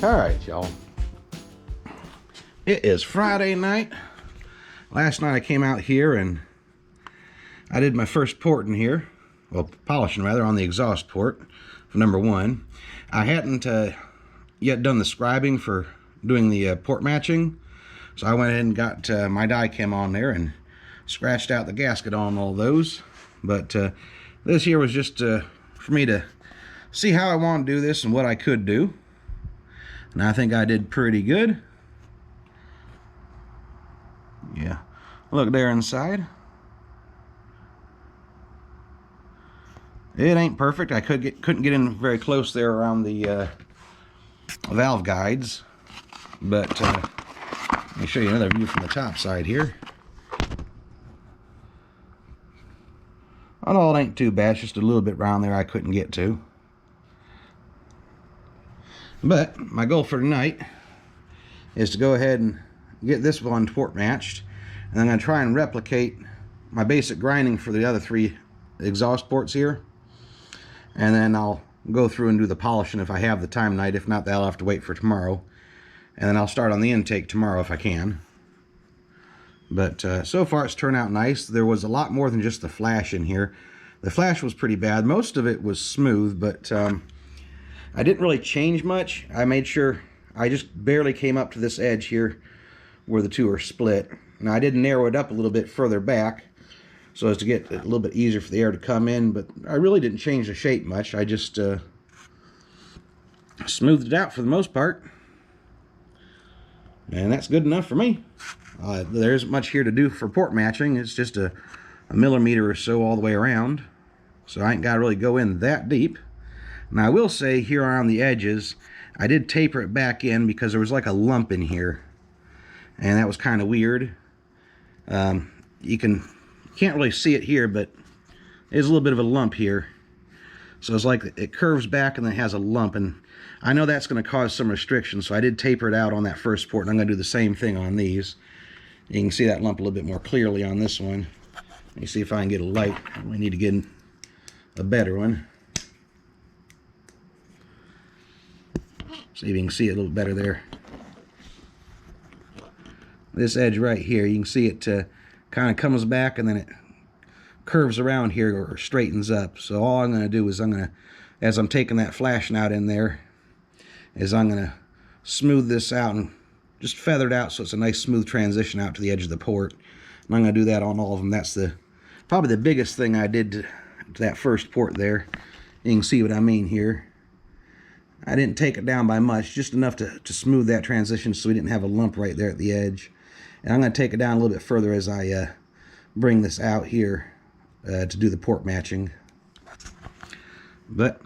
Alright, y'all. It is Friday night. Last night I came out here and I did my first port in here. Well, polishing rather, on the exhaust port for number one. I hadn't yet done the scribing for doing the port matching. So I went ahead and got my die chem on there and scratched out the gasket on all those. But this here was just for me to see how I want to do this and what I could do. And I think I did pretty good. Yeah, look there inside. It ain't perfect. I couldn't get in very close there around the valve guides. But let me show you another view from the top side here. Although it ain't too bad, it's just a little bit around there I couldn't get to. But my goal for tonight is to go ahead and get this one port matched, and I'm going to try and replicate my basic grinding for the other three exhaust ports here, and then I'll go through and do the polishing if I have the time tonight. If not, that'll have to wait for tomorrow, and then I'll start on the intake tomorrow if I can. But so far it's turned out nice. There was a lot more than just the flash in here. The flash was pretty bad. Most of it was smooth, but I didn't really change much. I made sure I just barely came up to this edge here where the two are split. Now I did narrow it up a little bit further back so as to get it a little bit easier for the air to come in, but I really didn't change the shape much. I just smoothed it out for the most part, and that's good enough for me. There isn't much here to do for port matching. It's just a millimeter or so all the way around, so I ain't got to really go in that deep. Now I will say here around the edges I did taper it back in because there was like a lump in here, and that was kind of weird. You can't really see it here, but there's a little bit of a lump here. So it's like it curves back and then it has a lump, and I know that's going to cause some restriction, so I did taper it out on that first port, and I'm going to do the same thing on these. You can see that lump a little bit more clearly on this one. Let me see if I can get a light. We need to get a better one. See if you can see it a little better there. This edge right here, you can see it kind of comes back and then it curves around here or straightens up. So all I'm going to do is as I'm taking that flash out in there, is I'm going to smooth this out and just feather it out so it's a nice smooth transition out to the edge of the port. And I'm going to do that on all of them. That's probably the biggest thing I did to that first port there. You can see what I mean here. I didn't take it down by much, just enough to smooth that transition so we didn't have a lump right there at the edge. And I'm going to take it down a little bit further as I bring this out here to do the port matching. But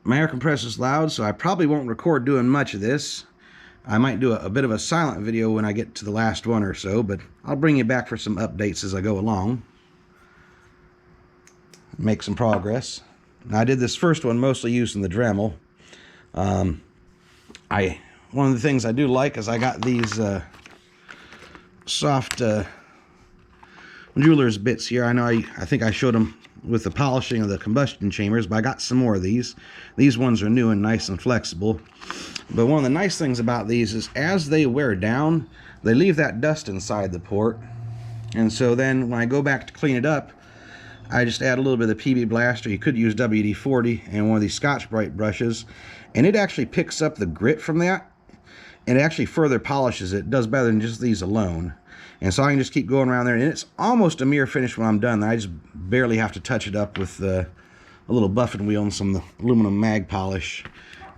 my air compressor is loud, so I probably won't record doing much of this. I might do a bit of a silent video when I get to the last one or so, but I'll bring you back for some updates as I go along. Make some progress. Now, I did this first one mostly using the Dremel. One of the things I do like is I got these soft jeweler's bits here. I know I think I showed them with the polishing of the combustion chambers, but I got some more of these. These ones are new and nice and flexible. But one of the nice things about these is as they wear down, they leave that dust inside the port. And so then when I go back to clean it up, I just add a little bit of the PB Blaster. You could use WD-40 and one of these Scotch-Brite brushes, and it actually picks up the grit from that, and it actually further polishes it. It does better than just these alone. And so I can just keep going around there, and it's almost a mirror finish when I'm done. I just barely have to touch it up with a little buffing wheel and some aluminum mag polish,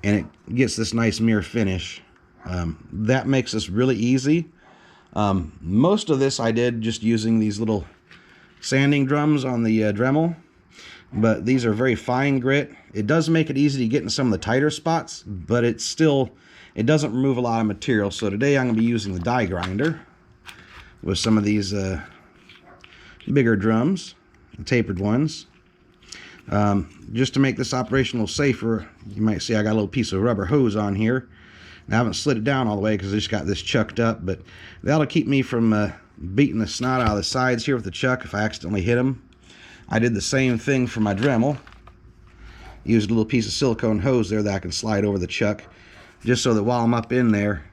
and it gets this nice mirror finish. That makes this really easy. Most of this I did just using these little sanding drums on the Dremel, but these are very fine grit. It does make it easy to get in some of the tighter spots, but it doesn't remove a lot of material. So today I'm going to be using the die grinder with some of these bigger drums, the tapered ones. Just to make this operation a little safer, you might see I got a little piece of rubber hose on here. I haven't slid it down all the way because I just got this chucked up, but that'll keep me from beating the snot out of the sides here with the chuck if I accidentally hit them. I did the same thing for my Dremel. Used a little piece of silicone hose there that I can slide over the chuck. just so that while I'm up in there,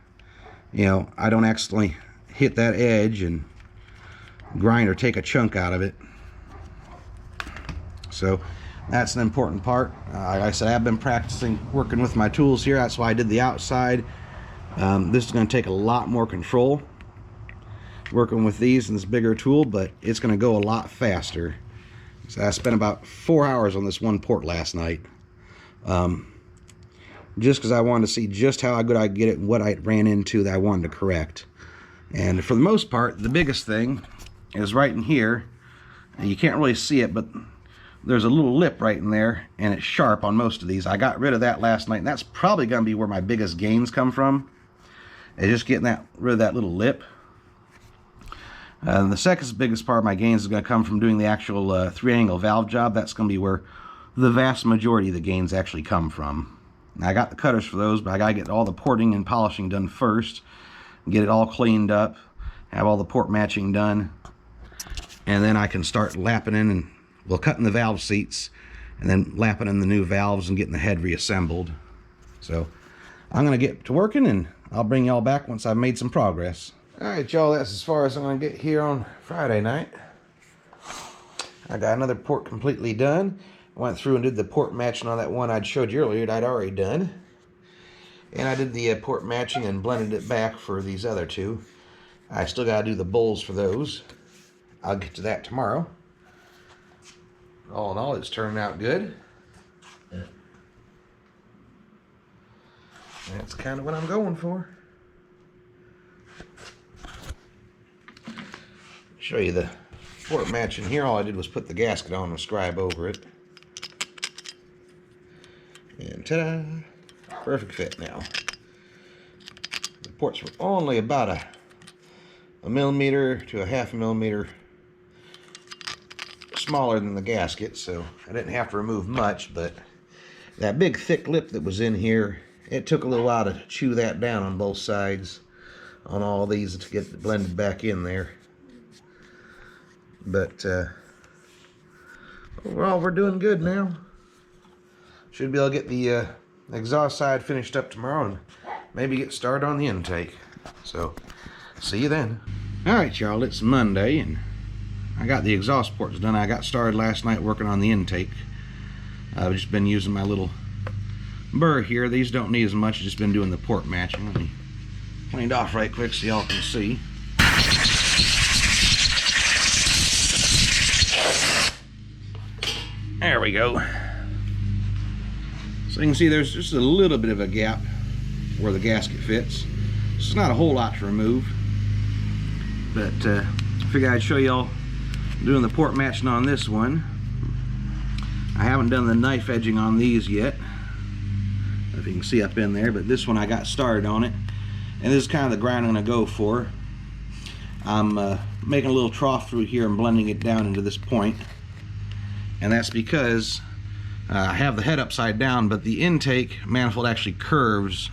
you know, I don't accidentally hit that edge and grind or take a chunk out of it. So that's an important part. Like I said, I've been practicing working with my tools here. That's why I did the outside. This is going to take a lot more control working with these and this bigger tool, but it's going to go a lot faster. So I spent about 4 hours on this one port last night, just because I wanted to see just how good I get it and what I ran into that I wanted to correct. And for the most part, the biggest thing is right in here, and you can't really see it, but there's a little lip right in there, and it's sharp on most of these. I got rid of that last night, and that's probably going to be where my biggest gains come from, is just getting rid of that little lip. And the second biggest part of my gains is going to come from doing the actual 3-angle valve job. That's going to be where the vast majority of the gains actually come from. Now, I got the cutters for those, but I got to get all the porting and polishing done first, get it all cleaned up, have all the port matching done, and then I can start lapping in and, well, cutting the valve seats, and then lapping in the new valves and getting the head reassembled. So I'm going to get to working, and I'll bring y'all back once I've made some progress. Alright, y'all, that's as far as I'm going to get here on Friday night. I got another port completely done. Went through and did the port matching on that one I'd showed you earlier that I'd already done. And I did the port matching and blended it back for these other two. I still got to do the bowls for those. I'll get to that tomorrow. All in all, it's turning out good. That's kind of what I'm going for. Show you the port matching here. All I did was put the gasket on and scribe over it. And ta-da! Perfect fit now. The ports were only about a millimeter to a half a millimeter smaller than the gasket, so I didn't have to remove much, but that big thick lip that was in here, it took a little while to chew that down on both sides on all these to get it blended back in there. But overall, we're doing good now. Should be able to get the exhaust side finished up tomorrow and maybe get started on the intake. So, see you then. Alright, y'all, it's Monday and I got the exhaust ports done. I got started last night working on the intake. I've just been using my little burr here. These don't need as much. I've just been doing the port matching. Let me clean it off right quick so y'all can see. There we go. So you can see there's just a little bit of a gap where the gasket fits. It's not a whole lot to remove, but I figured I'd show y'all doing the port matching on this one. I haven't done the knife edging on these yet, if you can see up in there, but this one I got started on it, and this is kind of the grind I'm going to go for. I'm making a little trough through here and blending it down into this point, and that's because I have the head upside down, but the intake manifold actually curves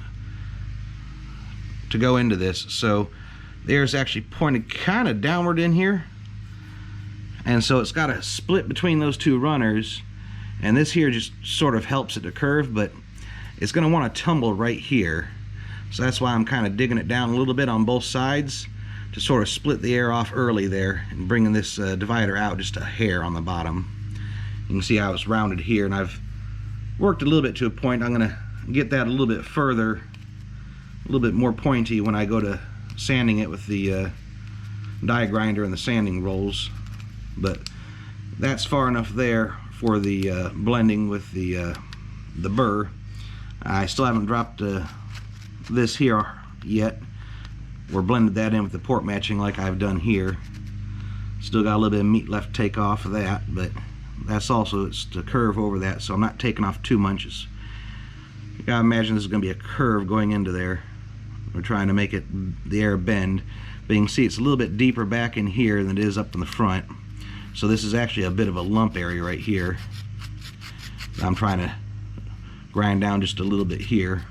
to go into this, so there's actually pointed kind of downward in here, and so it's got a split between those two runners, and this here just sort of helps it to curve, but it's going to want to tumble right here, so that's why I'm kind of digging it down a little bit on both sides to sort of split the air off early there and bringing this divider out just a hair on the bottom. You can see how it's rounded here, and I've worked a little bit to a point. I'm going to get that a little bit further, a little bit more pointy when I go to sanding it with the die grinder and the sanding rolls. But that's far enough there for the blending with the burr. I still haven't dropped this here yet, or blended that in with the port matching like I've done here. Still got a little bit of meat left to take off of that, but that's also, it's to curve over that, so I'm not taking off too much. You gotta imagine this is going to be a curve going into there. We're trying to make it the air bend, but you can see it's a little bit deeper back in here than it is up in the front. So this is actually a bit of a lump area right here. I'm trying to grind down just a little bit here,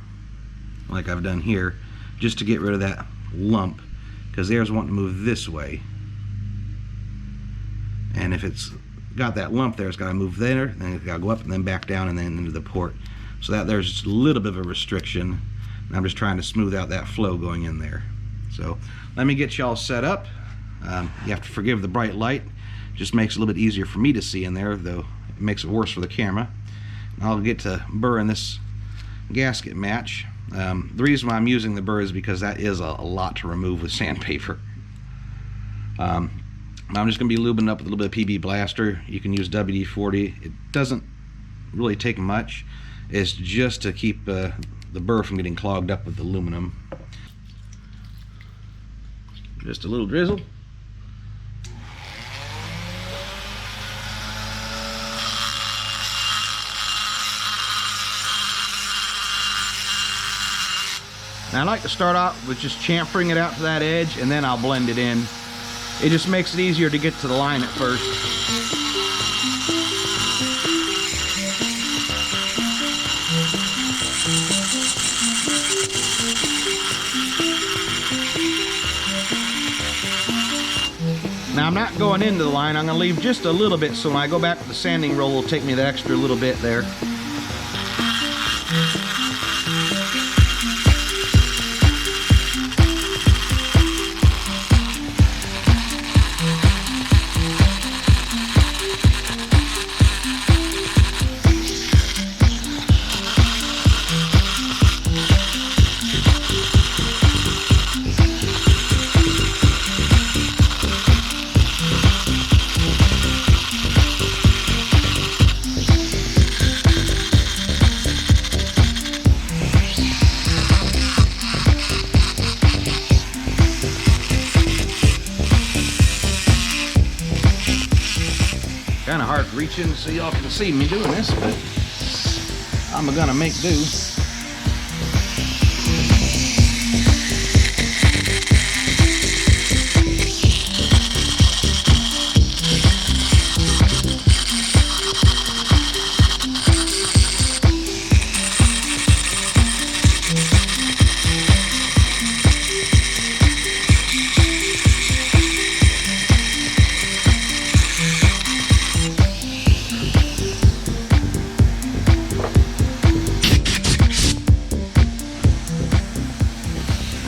like I've done here, just to get rid of that lump, because the air's wanting to move this way. And if it's got that lump there, it's got to move there, then it's got to go up and then back down and then into the port. So that there's just a little bit of a restriction. And I'm just trying to smooth out that flow going in there. So let me get y'all set up. You have to forgive the bright light. It just makes it a little bit easier for me to see in there, though it makes it worse for the camera. And I'll get to burring this gasket match. The reason why I'm using the burr is because that is a lot to remove with sandpaper. I'm just going to be lubing up with a little bit of PB Blaster. You can use WD-40. It doesn't really take much. It's just to keep the burr from getting clogged up with aluminum. Just a little drizzle. Now I like to start out with just chamfering it out to that edge, and then I'll blend it in. It just makes it easier to get to the line at first. Now I'm not going into the line. I'm going to leave just a little bit, so when I go back to the sanding roll, it'll take me the extra little bit there. Kind of hard to reach in so y'all can see me doing this, but I'm gonna make do.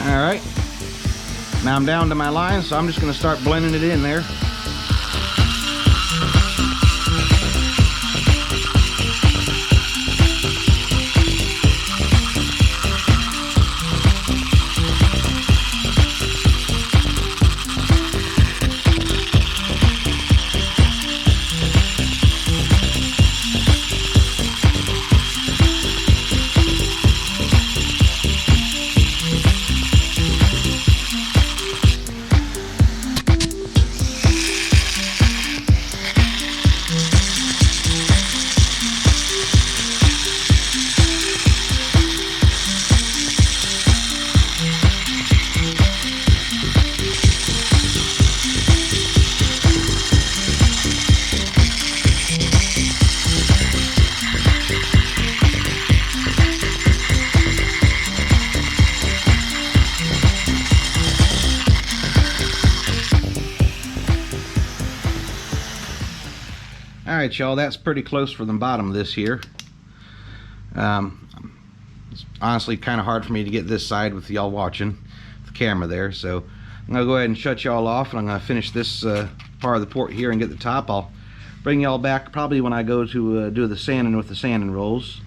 Alright, now I'm down to my line, so I'm just going to start blending it in there. Alright y'all, that's pretty close for the bottom of this here. It's honestly kind of hard for me to get this side with y'all watching the camera there, so I'm going to go ahead and shut y'all off, and I'm going to finish this part of the port here and get the top. I'll bring y'all back probably when I go to do the sanding with the sanding rolls.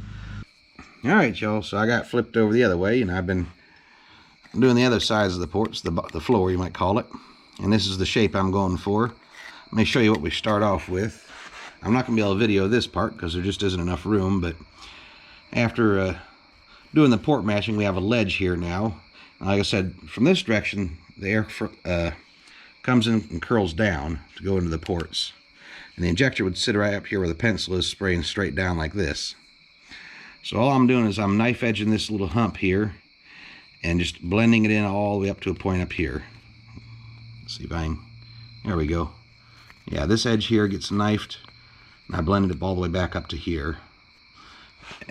Alright y'all, so I got flipped over the other way, and I've been doing the other sides of the ports, the floor you might call it, and this is the shape I'm going for. Let me show you what we start off with. I'm not going to be able to video this part because there just isn't enough room, but after doing the port matching, we have a ledge here now. Like I said, from this direction, the air comes in and curls down to go into the ports. And the injector would sit right up here where the pencil is, spraying straight down like this. So all I'm doing is I'm knife edging this little hump here and just blending it in all the way up to a point up here. Let's see if I can, there we go. Yeah, this edge here gets knifed. And I blended it all the way back up to here.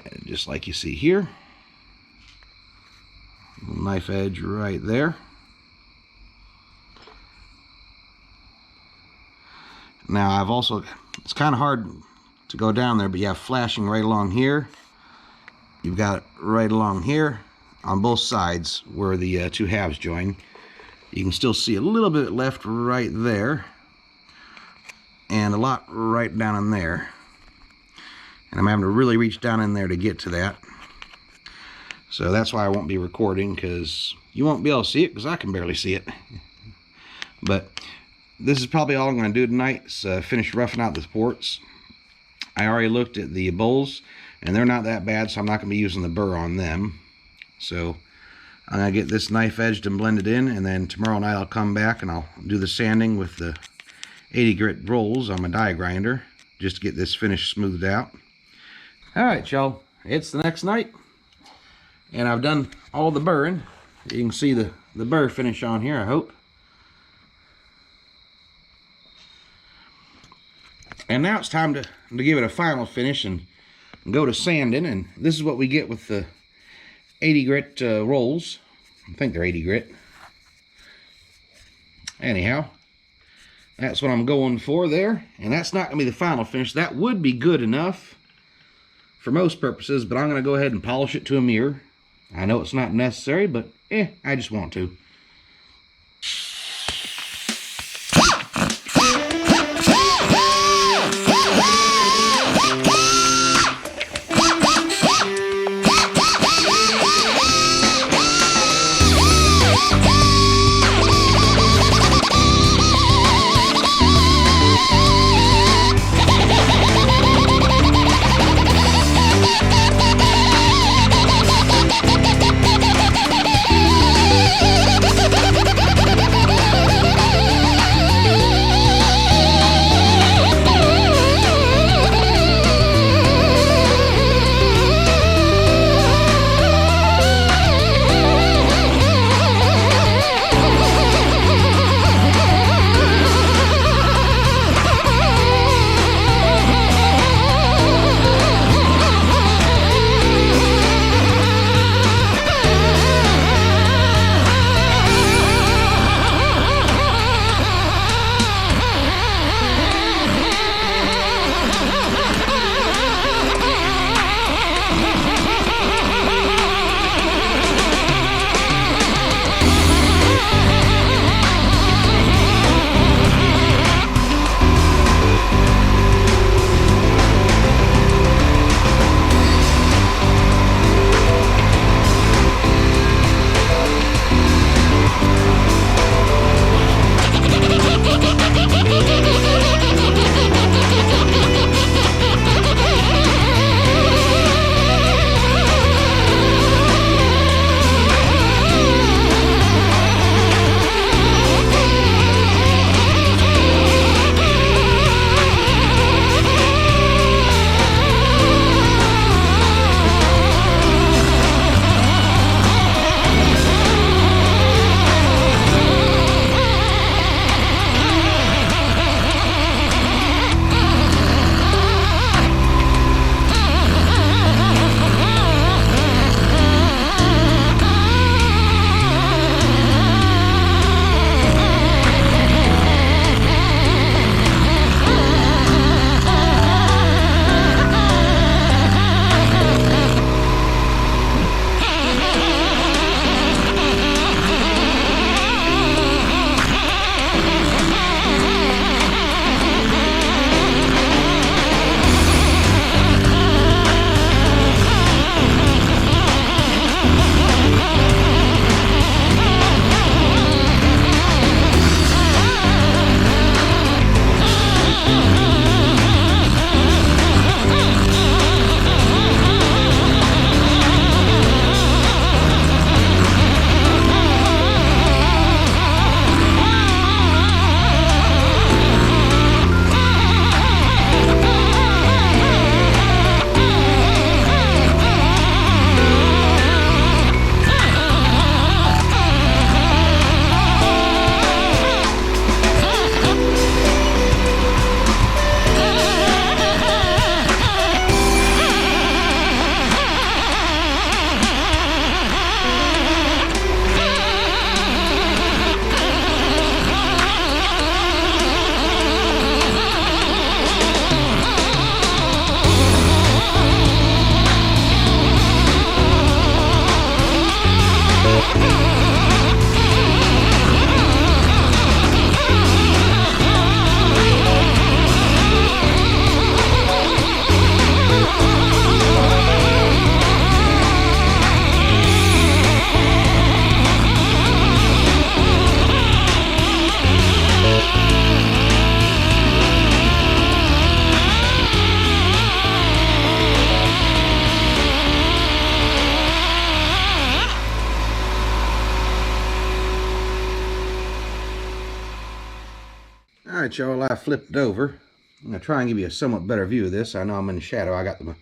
And just like you see here. Little knife edge right there. Now I've also, it's kind of hard to go down there, but you have flashing right along here. You've got it right along here. on both sides where the two halves join. You can still see a little bit left right there, and a lot right down in there. And I'm having to really reach down in there to get to that. So that's why I won't be recording, because you won't be able to see it, because I can barely see it. But this is probably all I'm going to do tonight, is finish roughing out the ports. I already looked at the bowls, and they're not that bad, so I'm not going to be using the burr on them. So I'm going to get this knife edged and blended in, and then tomorrow night I'll come back and I'll do the sanding with the 80 grit rolls on my die grinder, just to get this finish smoothed out. Alright, y'all, it's the next night, and I've done all the burring. You can see the burr finish on here, I hope. And now it's time to give it a final finish and go to sanding. And this is what we get with the 80 grit rolls. I think they're 80 grit. Anyhow, that's what I'm going for there. And that's not going to be the final finish. That would be good enough for most purposes, but I'm going to go ahead and polish it to a mirror. I know it's not necessary, but I just want to. Alright, y'all, I flipped it over. I'm going to try and give you a somewhat better view of this. I know I'm in the shadow. I got the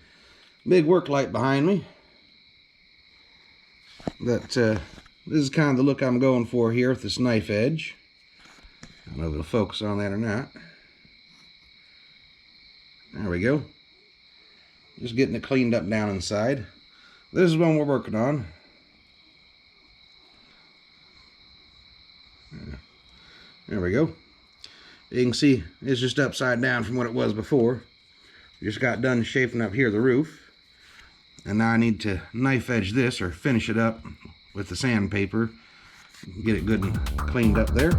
big work light behind me. But this is kind of the look I'm going for here with this knife edge. I don't know if it'll focus on that or not. There we go. Just getting it cleaned up down inside. This is one we're working on. There we go. You can see it's just upside down from what it was before. Just got done shaping up here the roof. And now I need to knife edge this or finish it up with the sandpaper. Get it good and cleaned up there.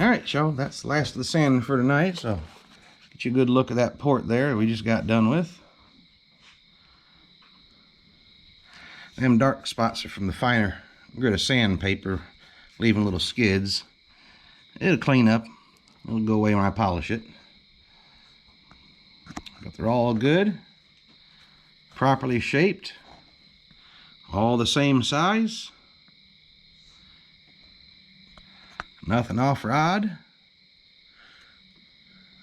Alright, y'all, that's the last of the sanding for tonight, so get you a good look at that port there we just got done with. Them dark spots are from the finer grit of sandpaper, leaving little skids. It'll clean up. It'll go away when I polish it. But they're all good, properly shaped, all the same size. Nothing off or odd.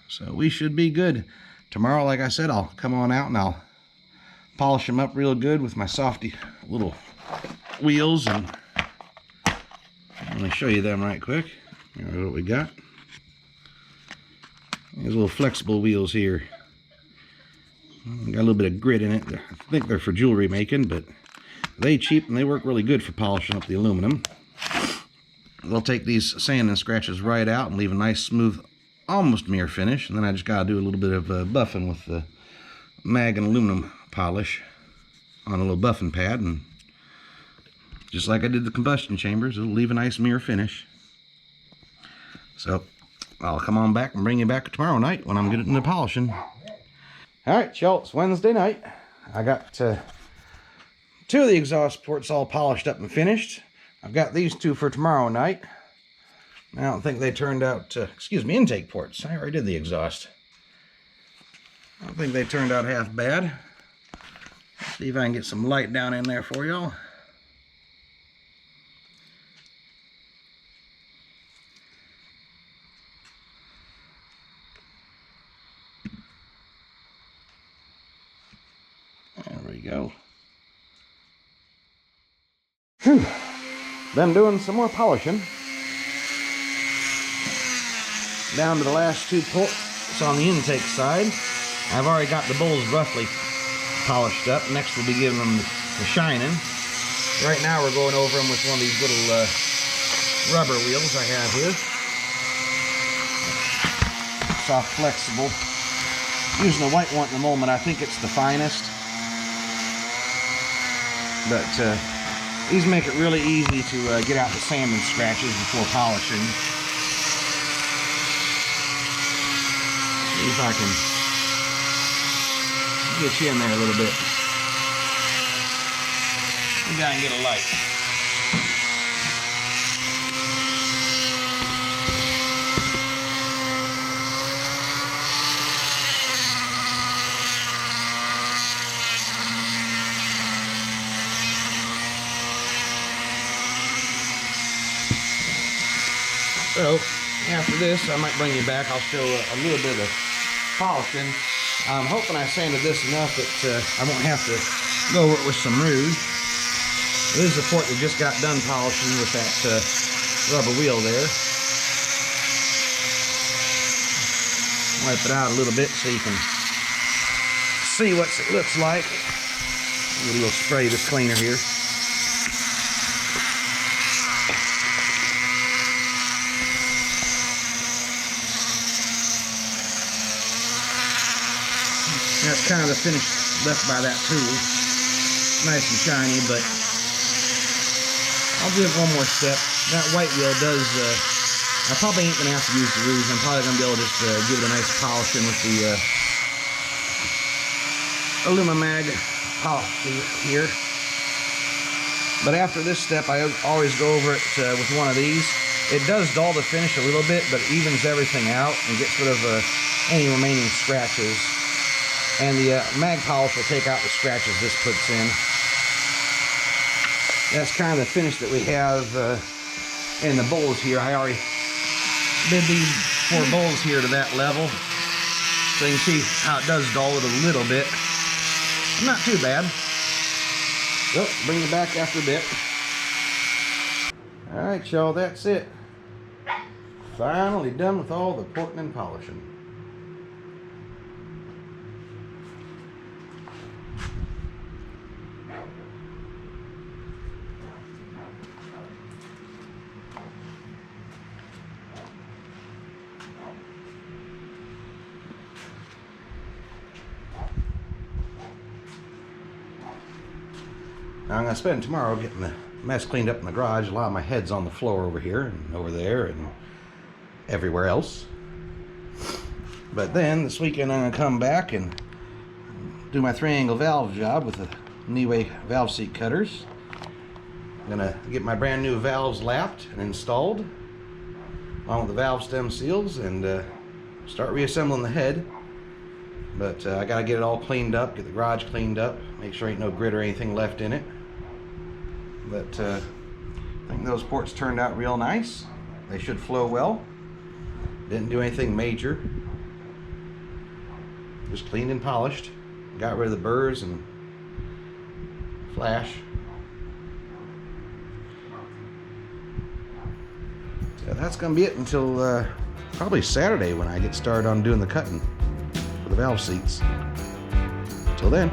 So we should be good. Tomorrow, like I said, I'll come on out and I'll polish them up real good with my softy little wheels. And let me show you them right quick. Here's what we got. These little flexible wheels here. Got a little bit of grit in it. I think they're for jewelry making, but they cheap and they work really good for polishing up the aluminum. They'll take these sand and scratches right out and leave a nice smooth, almost mirror finish. And then I just got to do a little bit of buffing with the mag and aluminum polish on a little buffing pad. And just like I did the combustion chambers, it'll leave a nice mirror finish. So I'll come on back and bring you back tomorrow night when I'm getting into polishing. Alright, y'all, it's Wednesday night. I got 2 of the exhaust ports all polished up and finished. I've got these 2 for tomorrow night. I don't think they turned out, intake ports. I already did the exhaust. I don't think they turned out half bad. Let's see if I can get some light down in there for y'all. There we go. Whew. Been doing some more polishing. Down to the last 2 ports on the intake side. I've already got the bowls roughly polished up. Next we'll be giving them the shining. Right now we're going over them with one of these little rubber wheels I have here. Soft, flexible. Using the white one at the moment. I think it's the finest. But these make it really easy to get out the sand and scratches before polishing. See if I can get you in there a little bit. Maybe I can get a light. So, After this, I might bring you back. I'll show a little bit of polishing. I'm hoping I sanded this enough that I won't have to go over it with some rouge. This is the port that just got done polishing with that rubber wheel there. Wipe it out a little bit so you can see what it looks like. Get a little spray of this cleaner here. That's kind of the finish left by that tool. Nice and shiny, but I'll give it one more step. That white wheel does, I probably ain't going to have to use the rouge. I'm probably going to be able to just give it a nice polishing with the Alumamag polish here. But after this step, I always go over it with one of these. It does dull the finish a little bit, but it evens everything out and gets rid of any remaining scratches. And the mag polish will take out the scratches this puts in. That's kind of the finish that we have in the bowls here. I already did these 4 bowls here to that level. So you can see how it does dull it a little bit. Not too bad. So, bring it back after a bit. Alright, y'all, that's it. Finally done with all the porting and polishing. Now I'm going to spend tomorrow getting the mess cleaned up in the garage. A lot of my head's on the floor over here and over there and everywhere else. But then this weekend I'm going to come back and do my 3-angle valve job with the Knee-Way valve seat cutters. I'm going to get my brand new valves lapped and installed along with the valve stem seals and start reassembling the head. But I got to get it all cleaned up, get the garage cleaned up, make sure ain't no grit or anything left in it. But I think those ports turned out real nice. They should flow well. Didn't do anything major. Just cleaned and polished. Got rid of the burrs and flash. So that's going to be it until probably Saturday when I get started on doing the cutting for the valve seats. Till then.